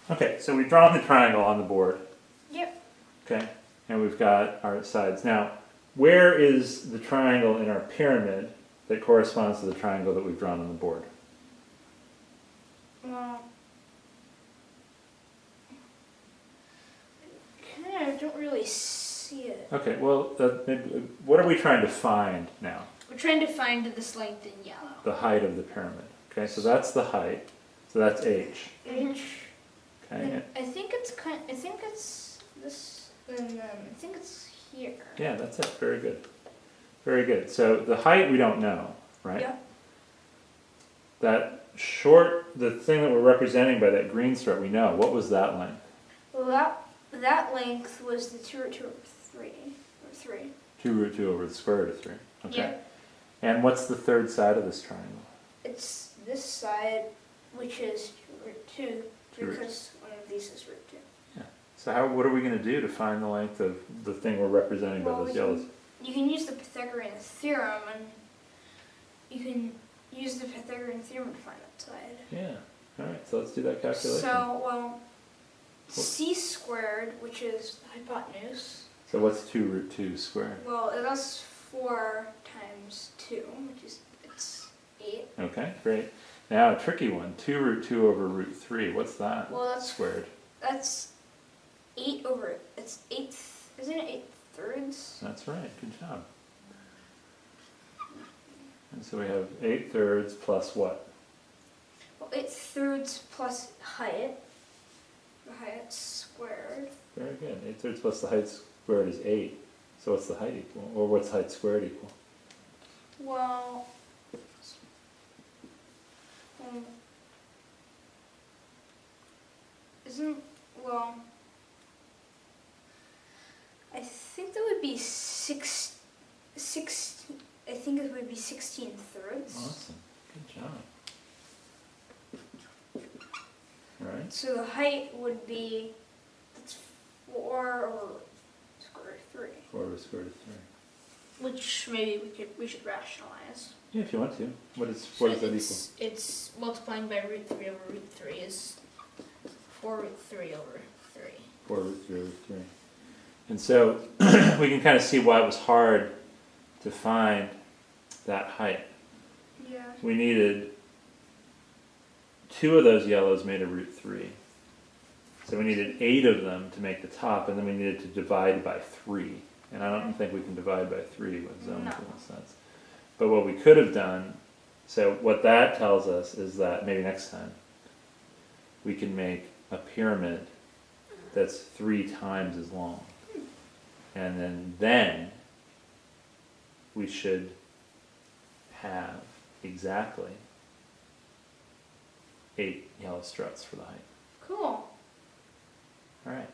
Okay, so we've drawn the triangle on the board. Yep. Okay, and we've got our sides. Now, where is the triangle in our pyramid that corresponds to the triangle that we've drawn on the board? Well, kind of don't really see it. Okay, well, what are we trying to find now? We're trying to find this length in yellow. The height of the pyramid. Okay, so that's the height. So that's h. H. Okay. I think it's I think it's this. And I think it's here. Yeah, that's it. Very good. Very good. So the height we don't know, right? Yeah. The thing that we're representing by that green stripe, we know. What was that length? Well, that length was the 2 root 2 over 3. Or 3. 2 root 2 over the square root of 3. Okay. Yeah. And what's the third side of this triangle? It's this side, which is root 2, Two root because one of these is root 2. Yeah. So what are we going to do to find the length of the thing we're representing by those yellows? You can use the Pythagorean Theorem, and you can use the Pythagorean Theorem to find that side. Yeah. All right. So let's do that calculation. So, well, c squared, which is the hypotenuse. So what's 2 root 2 squared? Well, that's 4 times 2, which is it's 8. Okay, great. Now a tricky one. 2 root 2 over root 3. What's that? Well, that's squared. That's 8 over. It's 8. Isn't it 8/3? That's right. Good job. And so we have 8/3 plus what? Well, 8/3 plus height. The height squared. Very good. 8/3 plus the height squared is 8. So what's the height equal? Or what's height squared equal? Well, well, I think that would be 6. I think it would be 16/3. Awesome. Good job. All right. So the height would be, that's 4 over square root of 3. 4 over square root of 3. Which maybe we should rationalize. Yeah, if you want to. What does that equal? It's multiplying by root 3 over root 3 is 4 root 3 over 3. 4 root 3 over 3. And so we can kind of see why it was hard to find that height. Yeah. We needed 2 of those yellows made a root 3. So we needed 8 of them to make the top, and then we needed to divide by 3. And I don't think we can divide by 3 with zones in a sense. But what we could have done, so what that tells us is that maybe next time we can make a pyramid that's 3 times as long. And then we should have exactly 8 yellow struts for the height. Cool. Alright,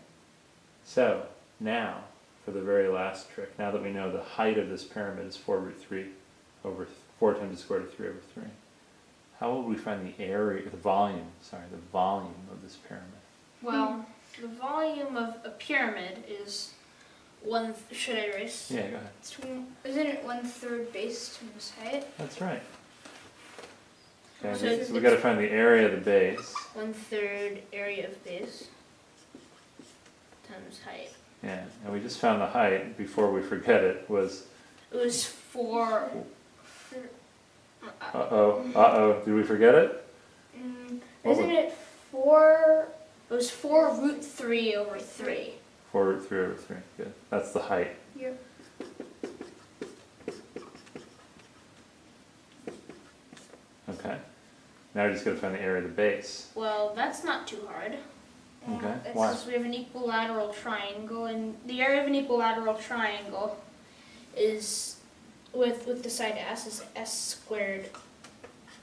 so now for the very last trick, now that we know the height of this pyramid is 4 root 3 over 4 times the square root of 3 over 3, how will we find the area, the volume of this pyramid? Well, the volume of a pyramid is should I erase? Yeah, go ahead. Isn't it 1/3 base times height? That's right. Okay, So so we got to find the area of the base. 1/3 area of base times height. Yeah, and we just found the height before we forget it was. It was 4. Did we forget it? Isn't it 4? It was 4 root 3 over 3. 4 root 3 over 3. Good. That's the height. Yep. Okay. Now we just got to find the area of the base. Well, that's not too hard. Okay. It's Why? just we have an equilateral triangle, and the area of an equilateral triangle is with the side s is s squared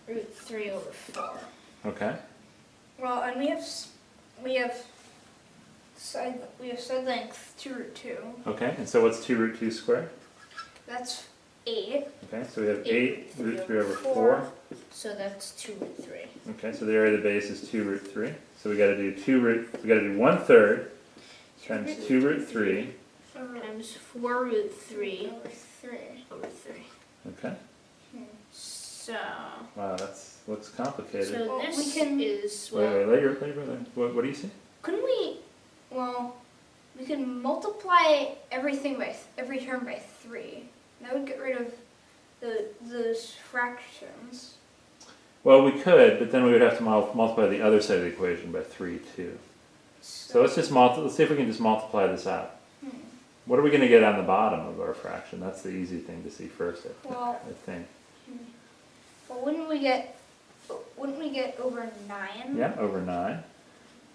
root 3 over 4. Okay. Well, and we have side length 2 root 2. Okay. And so what's 2 root 2 squared? That's 8. Okay. So we have 8 root 3 over 4. So that's 2 root 3. Okay. So the area of the base is 2 root 3. So we got to do 1/3 times 2 root 3 times 4 root 3 over 3. Okay. So Wow, that's looks complicated. So Well, this we can- is, Wait, let your brother. What do you see? Couldn't we, well, we can multiply everything by, every term by 3. That would get rid of those fractions. Well, we could, but then we would have to multiply the other side of the equation by 3 too. So let's just let's see if we can just multiply this out. What are we going to get on the bottom of our fraction? That's the easy thing to see first, Well, I think. well, wouldn't we get over 9? Yeah, over 9.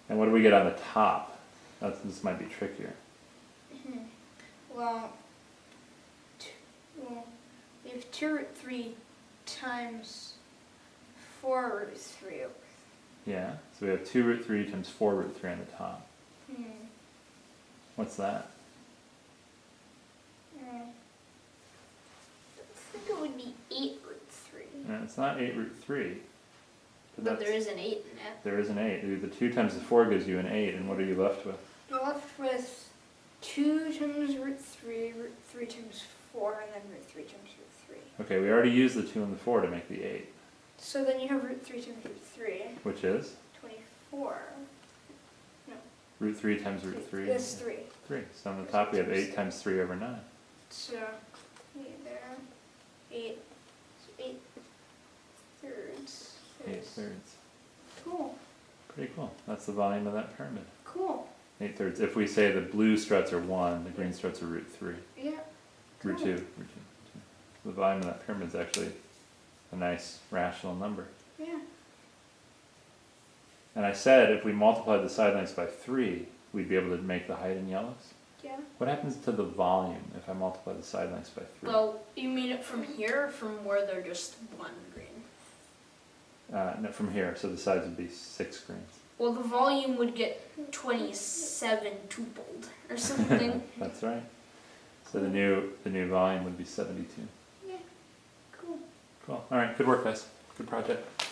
And what do we get on the top? This might be trickier. Well, we have 2 root 3 times 4 root 3 over. Yeah, so we have 2 root 3 times 4 root 3 on the top. What's that? I think it would be 8 root 3. It's not 8 root 3. but there is an 8 in it. There is an 8. The 2 times the 4 gives you an 8, and what are you left with? You're left with 2 times root 3 times 4, and then root 3 times root 3. Okay, we already used the 2 and the 4 to make the 8. So then you have root 3 times root 3. Which is? 24. Root 3 times root 3? That's 3. 3. So on the top we have 8 times 3 over 9. So, there. 8. So 8 thirds. 8 thirds. Cool. Pretty cool. That's the volume of that pyramid. Cool. 8 thirds. If we say the blue struts are 1, the green struts are root 3. Yeah. Root Cool. 2. Root 2. The volume of that pyramid is actually a nice rational number. Yeah. And I said if we multiplied the side lengths by 3, we'd be able to make the height in yellows. Yeah. What happens to the volume if I multiply the side lengths by 3? Well, you mean it from here or from where they're just 1 green? No, from here, so the sides would be 6 greens. Well, the volume would get 27 tupled or something. That's right. So the new volume would be 72. Yeah. Cool. Cool. All right, good work, guys. Good project.